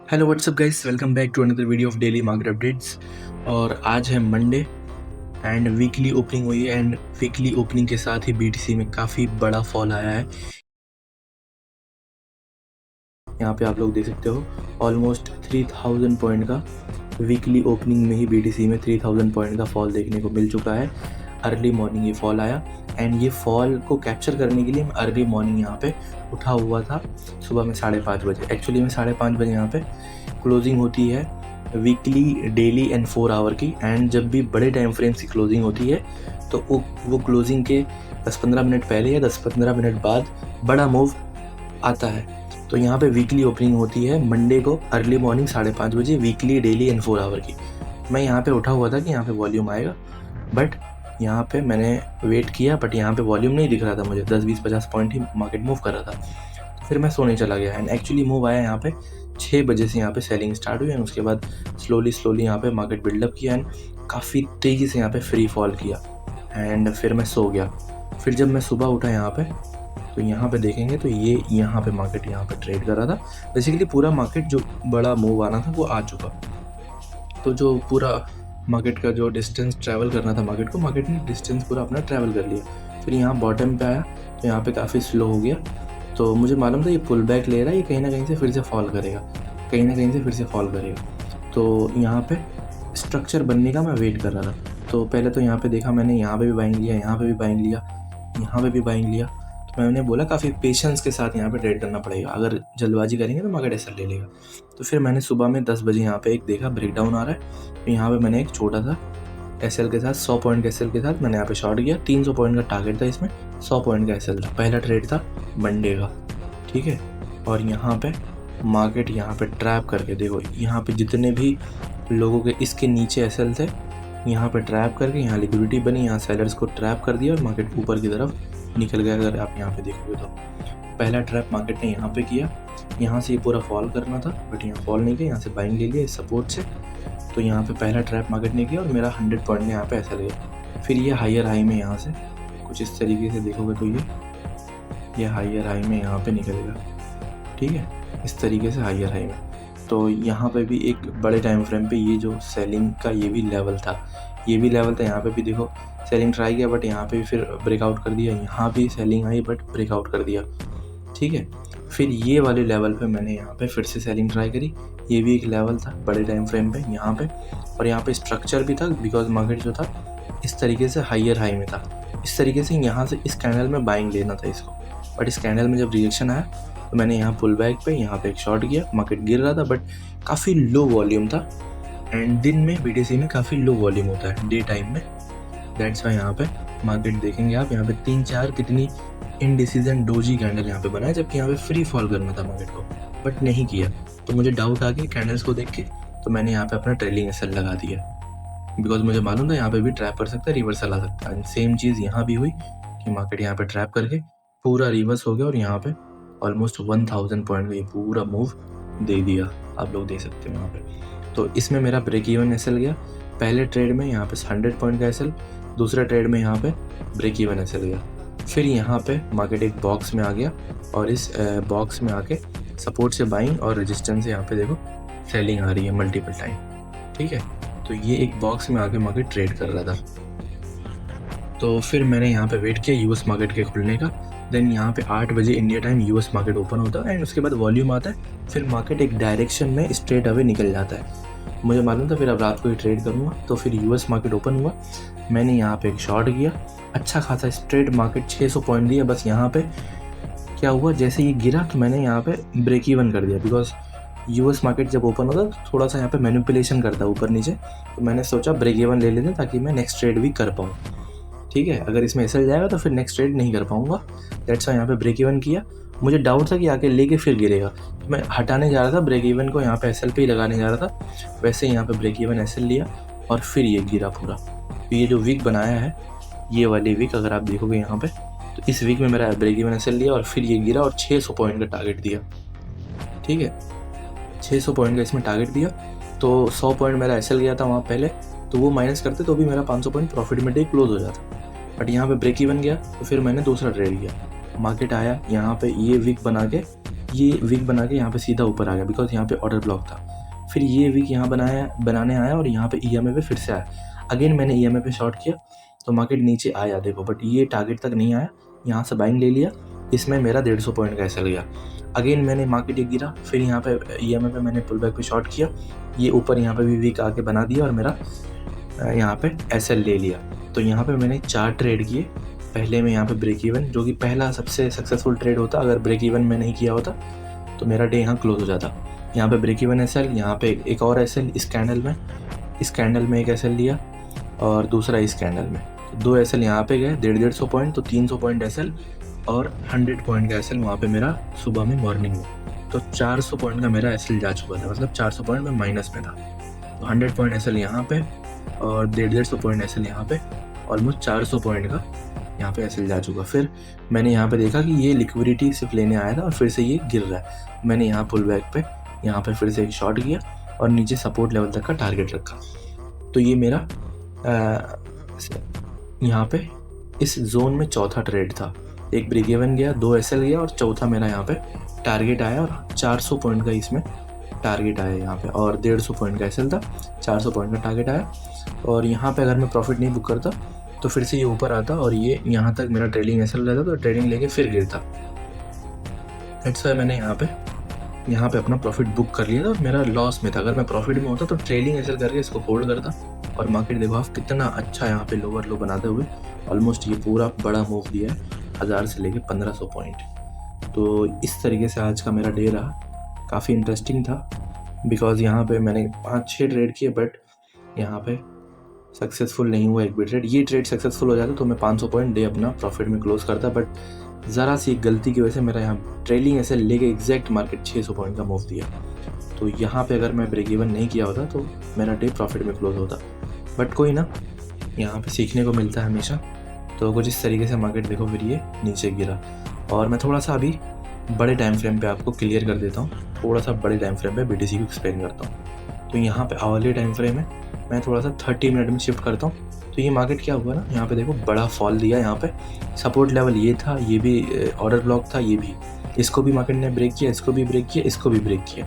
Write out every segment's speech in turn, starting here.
Hello what's up guys, welcome back to another video of daily market updates. और आज है Monday and weekly opening हुई है and weekly opening के साथ ही बीटीसी में काफ़ी बड़ा फॉल आया है। यहाँ पे आप लोग देख सकते हो ऑलमोस्ट 3000 पॉइंट का वीकली ओपनिंग में ही बीटीसी में 3000 पॉइंट का फॉल देखने को मिल चुका है। अर्ली मॉर्निंग ये फॉल आया एंड ये फॉल को कैप्चर करने के लिए मैं अर्ली मॉर्निंग यहाँ पे उठा हुआ था सुबह में 5:30 बजे। एक्चुअली में 5:30 बजे यहाँ पे क्लोजिंग होती है वीकली, डेली एंड 4 आवर की। एंड जब भी बड़े टाइम फ्रेम्स की क्लोजिंग होती है तो वो क्लोजिंग के 10-15 मिनट पहले या 10-15 मिनट बाद बड़ा मूव आता है। तो यहाँ पे वीकली ओपनिंग होती है मंडे को अर्ली मॉर्निंग 5:30 बजे, वीकली, डेली एंड 4 आवर की। मैं यहाँ पे उठा हुआ था कि यहाँ पे वॉल्यूम आएगा, बट यहाँ पे मैंने वेट किया बट यहाँ पे वॉल्यूम नहीं दिख रहा था मुझे। 10-20-50 पॉइंट ही मार्केट मूव कर रहा था। तो फिर मैं सोने चला गया एंड एक्चुअली मूव आया यहाँ पे 6 बजे से यहाँ पे सेलिंग स्टार्ट हुई एंड उसके बाद स्लोली यहाँ पे मार्केट बिल्डअप किया एंड काफ़ी तेज़ी से यहाँ पे फ्री फॉल किया एंड फिर मैं सो गया। फिर जब मैं सुबह उठा यहाँ पे तो यहाँ पे देखेंगे तो ये यहाँ पे मार्केट यहाँ पे ट्रेड कर रहा था। बेसिकली पूरा मार्केट जो बड़ा मूव आना था वो आ चुका। तो जो पूरा मार्केट का जो डिस्टेंस ट्रैवल करना था मार्केट ने डिस्टेंस पूरा अपना ट्रैवल कर लिया। फिर यहाँ बॉटम पे आया तो यहाँ पे काफ़ी स्लो हो गया। तो मुझे मालूम था ये पुल बैक ले रहा है, ये कहीं ना कहीं से फिर से फॉल करेगा, तो यहाँ पे स्ट्रक्चर बनने का मैं वेट कर रहा था। तो पहले तो यहाँ पे देखा मैंने, यहाँ पे भी बाइंग लिया, यहाँ पे भी बाइंग लिया, यहाँ पे भी बाइंग लिया। तो मैंने बोला काफ़ी पेशेंस के साथ यहाँ पे ट्रेड करना पड़ेगा, अगर जल्दबाजी करेंगे तो मार्केट ऐसा ले लेगा। तो फिर मैंने सुबह में 10 बजे यहाँ पे एक देखा ब्रेकडाउन आ रहा है। तो यहाँ पे मैंने एक छोटा सा एसएल के साथ 100 पॉइंट के एसएल के साथ मैंने यहाँ पे शॉर्ट किया। 300 पॉइंट का टारगेट था, इसमें 100 पॉइंट का एसएल था। पहला ट्रेड था मंडे का, ठीक है। और यहाँ पे मार्केट यहाँ पे ट्रैप करके देखो, यहाँ पे जितने भी लोगों के इसके नीचे एसएल थे यहाँ पे ट्रैप करके यहाँ लिक्विडिटी बनी, यहाँ सेलर्स को ट्रैप कर दिया और मार्केट ऊपर की तरफ निकल गया। अगर आप यहाँ पे देखोगे तो पहला ट्रैप मार्केट ने यहाँ पे किया, यहाँ से ये पूरा फॉल करना था बट यहाँ फॉल नहीं किया, यहाँ से बाइंग ले लिया इस सपोर्ट से। तो यहाँ पे पहला ट्रैप मार्केट ने किया और मेरा 100 पॉइंट ने यहाँ पे ऐसा लिया। फिर ये हायर हाई में यहाँ से कुछ इस तरीके से देखोगे तो ये हायर हाई में यहाँ पे निकलेगा, ठीक है, इस तरीके से हायर हाई में। तो यहाँ पे भी एक बड़े टाइम फ्रेम पे ये जो सेलिंग का ये भी लेवल था, यहाँ पे भी देखो सेलिंग ट्राई किया बट यहाँ पे भी फिर ब्रेकआउट कर दिया, यहाँ भी सेलिंग आई बट ब्रेकआउट कर दिया, ठीक है। फिर ये वाले लेवल पे मैंने यहाँ पे फिर से सेलिंग ट्राई करी, ये भी एक लेवल था बड़े टाइम फ्रेम पे यहाँ पे। और यहाँ पे स्ट्रक्चर भी था बिकॉज मार्केट जो था इस तरीके से हायर हाई में था। इस तरीके से यहाँ से इस कैंडल में बाइंग लेना था इसको, बट इस कैंडल में जब रिएक्शन आया तो मैंने यहाँ पुल बैक पे यहाँ पे एक शॉर्ट किया। मार्केट गिर रहा था बट काफ़ी लो वॉल्यूम था एंड दिन में बीटीसी में काफ़ी लो वॉल्यूम होता है डे टाइम में। दैट्स वाई यहाँ पे मार्केट देखेंगे आप, यहाँ पे 3-4 कितनी इनडिसीजन डोजी कैंडल यहाँ पे बना है, जबकि यहाँ पे फ्री फॉल करना था मार्केट को बट नहीं किया। तो मुझे डाउट आ गया कैंडल्स को देख के, तो मैंने यहाँ पे अपना ट्रेलिंग एसएल लगा दिया बिकॉज मुझे मालूम था यहाँ पे भी ट्रैप कर सकता है, रिवर्सल आ सकता है। सेम चीज़ यहाँ भी हुई कि मार्केट यहाँ पे ट्रैप करके पूरा रिवर्स हो गया और यहाँ पे ऑलमोस्ट 1000 पॉइंट का ये पूरा मूव दे दिया, आप लोग देख सकते हो यहाँ पे। तो इसमें मेरा ब्रेक इवन एसएल गया। पहले ट्रेड में यहाँ पे 100 पॉइंट का एसएल, दूसरे ट्रेड में यहाँ पे ब्रेक इवन एसएल गया। फिर यहाँ पे मार्केट एक बॉक्स में आ गया और इस बॉक्स में आके सपोर्ट से बाइंग और रेजिस्टेंस से यहाँ पे देखो सेलिंग आ रही है मल्टीपल टाइम, ठीक है। तो ये एक बॉक्स में आके मार्केट ट्रेड कर रहा था। तो फिर मैंने यहाँ पे वेट किया यूएस मार्केट के खुलने का। देन यहाँ पे 8 बजे India time US market open होता है एंड उसके बाद वॉल्यूम आता है। फिर मार्केट एक डायरेक्शन में स्ट्रेट अवे निकल जाता है। मुझे मालूम था फिर अब रात को ही ट्रेड करूँगा। तो फिर यूएस मार्केट ओपन हुआ, मैंने यहाँ पे एक शॉर्ट किया, अच्छा खासा स्ट्रेट मार्केट 600 पॉइंट दिया। बस यहाँ पे क्या हुआ, जैसे ये गिरा तो मैंने यहाँ पे ब्रेक इवन कर दिया बिकॉज यूएस मार्केट जब ओपन होता तो थोड़ा सा यहाँ पे मैनिपुलेशन करता ऊपर नीचे। तो मैंने सोचा ब्रेक इवन ले लेते ताकि मैं नेक्स्ट ट्रेड भी कर पाऊँ, ठीक है। अगर इसमें एसएल जाएगा तो फिर नेक्स्ट ट्रेड नहीं कर पाऊंगा। दैट्स वाई यहाँ पे ब्रेक इवन किया। मुझे डाउट था कि आके लेके फिर गिरेगा, तो मैं हटाने जा रहा था ब्रेक इवन को, यहाँ पे एसएल पे ही लगाने जा रहा था। वैसे यहाँ पे ब्रेक इवन एसएल लिया और फिर ये गिरा पूरा। तो ये जो वीक बनाया है, ये वाली वीक अगर आप देखोगे यहाँ पे, तो इस वीक में मेरा ब्रेक इवन एसएल लिया और फिर ये गिरा और 600 पॉइंट का टारगेट दिया, ठीक है। 600 पॉइंट का इसमें टारगेट दिया। तो 100 पॉइंट मेरा एसएल गया था वहाँ पहले, तो वो माइनस करते तो भी मेरा 500 पॉइंट प्रॉफिट में डे क्लोज हो जाता। बट यहाँ पे ब्रेक इवन गया तो फिर मैंने दूसरा ट्रेड किया। मार्केट आया यहाँ पे ये वीक बना के ये विक बना के यहाँ पे सीधा ऊपर आ गया बिकॉज यहाँ पे ऑर्डर ब्लॉक था। फिर ये विक यहाँ बनाने आया और यहाँ पे EMA पे फिर से आया। अगेन मैंने EMA पे शॉर्ट किया तो मार्केट नीचे आया देखो, बट ये टारगेट तक नहीं आया। यहाँ से बाइंग ले लिया, इसमें मेरा 150 पॉइंट का SL गया। अगेन मैंने मार्केट ये गिरा, फिर यहाँ पे EMA पे मैंने पुल बैक पे शॉर्ट किया, ये ऊपर यहाँ पे भी विक आके बना दिया और मेरा यहाँ पे SL ले लिया। तो यहाँ पे मैंने 4 ट्रेड किए। पहले में यहाँ पे ब्रेक इवन, जो कि पहला सबसे सक्सेसफुल ट्रेड होता। अगर ब्रेक इवन में नहीं किया होता तो मेरा डे यहाँ क्लोज हो जाता। यहाँ पे ब्रेक इवन SL, यहाँ पे एक और SL इस कैंडल में एक SL लिया और दूसरा इस कैंडल में, तो 2 SL यहाँ पे गए, 150 पॉइंट, तो 300 पॉइंट SL और 100 पॉइंट का SL वहाँ पे मेरा सुबह में मॉर्निंग में। तो 400 पॉइंट का मेरा SL जा चुका था, मतलब 400 पॉइंट में माइनस में था। तो 100 पॉइंट SL यहाँ पे और 150 पॉइंट SL यहाँ पे, ऑलमोस्ट 400 पॉइंट का यहाँ पे SL जा चुका। फिर मैंने यहाँ पे देखा कि ये लिक्विडिटी सिर्फ लेने आया था और फिर से ये गिर रहा है। मैंने यहाँ पुल बैक पे यहाँ पे फिर से एक शॉट किया और नीचे सपोर्ट लेवल तक का टारगेट रखा। तो ये मेरा यहाँ पे इस जोन में चौथा ट्रेड था। एक ब्रेक इवन गया, 2 SL गया और चौथा मेरा यहाँ पे टारगेट आया और 400 पॉइंट का इसमें टारगेट आया यहाँ पे, और 150 पॉइंट का SL था, 400 पॉइंट का टारगेट आया। और यहाँ पे अगर मैं प्रॉफिट नहीं बुक करता तो फिर से ये ऊपर आता और ये यहाँ तक मेरा ट्रेडिंग SL रहता, तो ट्रेडिंग लेके फिर गिरता। दैट्स व्हाई मैंने यहाँ पे अपना प्रॉफिट बुक कर लिया था और मेरा लॉस में था। अगर मैं प्रॉफिट में होता तो ट्रेडिंग SL करके इसको होल्ड करता। और मार्केट देखो आप कितना अच्छा यहाँ पे लोअर लो बनाते हुए ऑलमोस्ट ये पूरा बड़ा मूव दिया है, 1000 से लेके 1500 पॉइंट। तो इस तरीके से आज का मेरा डे रहा, काफ़ी इंटरेस्टिंग था बिकॉज यहाँ पे मैंने 5-6 ट्रेड किए, बट यहाँ पे सक्सेसफुल नहीं हुआ एक भी ट्रेड। ये ट्रेड सक्सेसफुल हो जाता तो मैं 500 पॉइंट डे अपना प्रॉफिट में क्लोज करता, बट ज़रा सी गलती की वजह से मेरा यहाँ ट्रेडिंग SL लेके एग्जैक्ट मार्केट 600 पॉइंट का मूव दिया। तो यहाँ पे अगर मैं ब्रेक इवन नहीं किया होता तो मेरा डे प्रॉफिट में क्लोज होता, बट कोई ना, यहाँ पे सीखने को मिलता है हमेशा। तो कुछ इस तरीके से मार्केट देखो फिर ये नीचे गिरा। और मैं थोड़ा सा अभी बड़े टाइम फ्रेम पे आपको क्लियर कर देता हूँ, थोड़ा सा बड़े टाइम फ्रेम पे BTC को एक्सप्लेन करता हूँ। तो यहाँ पे आवरली टाइम फ्रेम है, मैं थोड़ा सा 30 मिनट में शिफ्ट करता हूँ। तो ये मार्केट क्या हुआ ना, यहाँ पे देखो बड़ा फॉल दिया, यहाँ पे सपोर्ट लेवल ये था, ये भी ऑर्डर ब्लॉक था, ये भी, इसको भी मार्केट ने ब्रेक किया, इसको भी ब्रेक किया, इसको भी ब्रेक किया।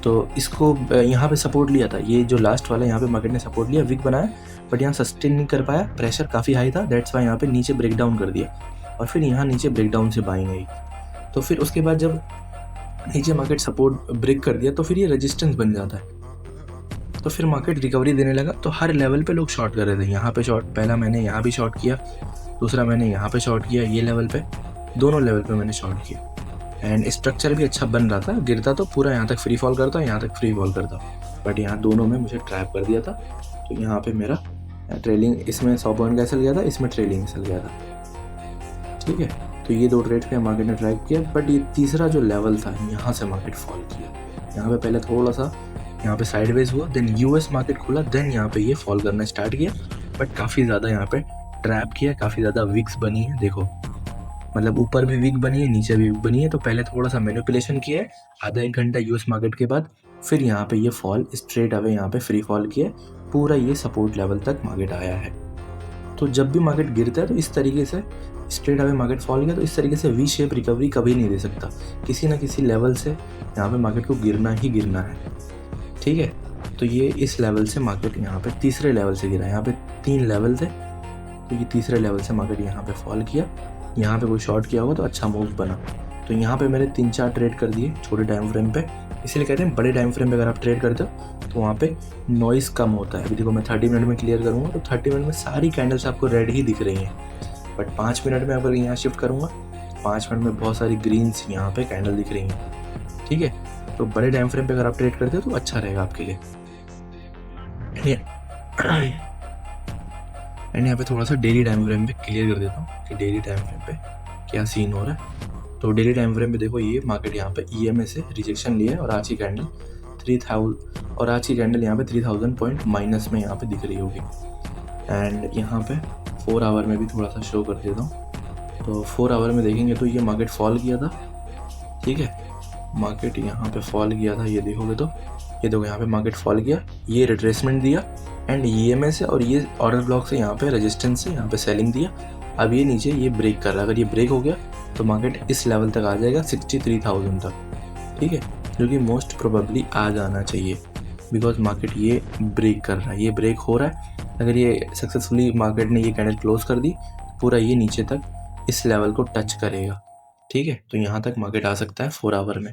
तो इसको यहाँ पे सपोर्ट लिया था, ये जो लास्ट वाला यहाँ पे मार्केट ने सपोर्ट लिया, विक बनाया, बट यहाँ सस्टेन नहीं कर पाया, प्रेशर काफ़ी हाई था, दैट्स वाई यहाँ पे नीचे ब्रेक डाउन कर दिया और फिर यहाँ नीचे ब्रेक डाउन से बाइंग आई। तो फिर उसके बाद जब नीचे मार्केट सपोर्ट ब्रेक कर दिया तो फिर ये रेजिस्टेंस बन जाता है, तो फिर मार्केट रिकवरी देने लगा। तो हर लेवल पे लोग शॉर्ट कर रहे थे। यहाँ पे शॉर्ट, पहला मैंने यहाँ भी शॉर्ट किया, दूसरा मैंने यहाँ पे शॉर्ट किया, ये लेवल पे, दोनों लेवल पे मैंने शॉर्ट किया। एंड स्ट्रक्चर भी अच्छा बन रहा था, गिरता तो पूरा यहाँ तक फ्री फॉल करता, यहाँ तक फ्री फॉल करता, बट यहाँ दोनों में मुझे ट्रैप कर दिया था। तो यहाँ पे मेरा ट्रेलिंग, इसमें 100 पॉइंट का SL गया था, इसमें ट्रेलिंग SL गया था, ठीक है। तो ये 2 ट्रेड पे मार्केट ने ट्रैप किया, बट ये तीसरा जो लेवल था यहाँ से मार्केट फॉल किया। यहाँ पे पहले थोड़ा सा यहाँ पे साइडवेज हुआ, देन US मार्केट खुला, देन यहाँ पे ये फॉल करना स्टार्ट किया, बट काफ़ी ज़्यादा यहाँ पे ट्रैप किया, काफ़ी ज़्यादा विक्स बनी है देखो, मतलब ऊपर भी वीक बनी है, नीचे भी वीक बनी है। तो पहले थोड़ा सा मैनिपुलेशन किया है, आधा 1 घंटा US मार्केट के बाद, फिर यहाँ पे ये फॉल स्ट्रेट अवे यहाँ पे फ्री फॉल किया, पूरा ये सपोर्ट लेवल तक मार्केट आया है। तो जब भी मार्केट गिरता है तो इस तरीके से स्ट्रेट अवे मार्केट फॉल किया, तो इस तरीके से V शेप रिकवरी कभी नहीं दे सकता, किसी ना किसी लेवल से यहाँ पे मार्केट को गिरना ही गिरना है, ठीक है। तो ये इस लेवल से मार्केट यहाँ पे तीसरे लेवल से गिरा, यहाँ पे 3 लेवल थे, तो ये तीसरे लेवल से मार्केट यहाँ पे फॉल किया। यहाँ पे कोई शॉर्ट किया होगा तो अच्छा मूव बना। तो यहाँ पे मैंने 3-4 ट्रेड कर दिए छोटे टाइम फ्रेम पे, इसलिए कहते हैं बड़े टाइम फ्रेम पे अगर आप ट्रेड करते हो तो वहाँ पे नॉइज़ कम होता है। अभी देखो मैं 30 मिनट में क्लियर करूँगा तो 30 मिनट में सारी कैंडल्स आपको रेड ही दिख रही हैं, बट 5 मिनट में अगर यहाँ शिफ्ट करूँगा 5 मिनट में बहुत सारी ग्रीन्स यहाँ पे कैंडल दिख रही हैं, ठीक है। तो बड़े टाइम फ्रेम पे अगर आप ट्रेड करते हो तो अच्छा रहेगा आपके लिए। एंड यहाँ पे थोड़ा सा डेली टाइम फ्रेम पे क्लियर कर देता हूँ कि डेली टाइम फ्रेम पे क्या सीन हो रहा है। तो डेली टाइम फ्रेम पे देखो ये मार्केट यहाँ पे EMA से रिजेक्शन लिया है और आज की कैंडल 3000 और आज की कैंडल यहाँ पे 3000 पॉइंट माइनस में यहाँ पे दिख रही होगी। एंड यहाँ पे 4 आवर में भी थोड़ा सा शो कर देता हूँ। तो 4 आवर में देखेंगे तो ये मार्केट फॉल किया था, ठीक है, मार्केट यहाँ पे फॉल किया था, ये देखोगे तो ये देखो यहाँ पे मार्केट फॉल किया, ये रिट्रेसमेंट दिया एंड EMA से और ये ऑर्डर ब्लॉक से यहाँ पे रेजिस्टेंस से यहाँ पे सेलिंग दिया। अब ये नीचे ये ब्रेक कर रहा है, अगर ये ब्रेक हो गया तो मार्केट इस लेवल तक आ जाएगा 63,000 तक, ठीक है, जो कि मोस्ट प्रोबेबली आ जाना चाहिए बिकॉज मार्केट ये ब्रेक कर रहा है, ये ब्रेक हो रहा है। अगर ये सक्सेसफुली मार्केट ने ये कैंडल क्लोज कर दी, पूरा ये नीचे तक इस लेवल को टच करेगा, ठीक है। तो यहाँ तक मार्केट आ सकता है 4 आवर में।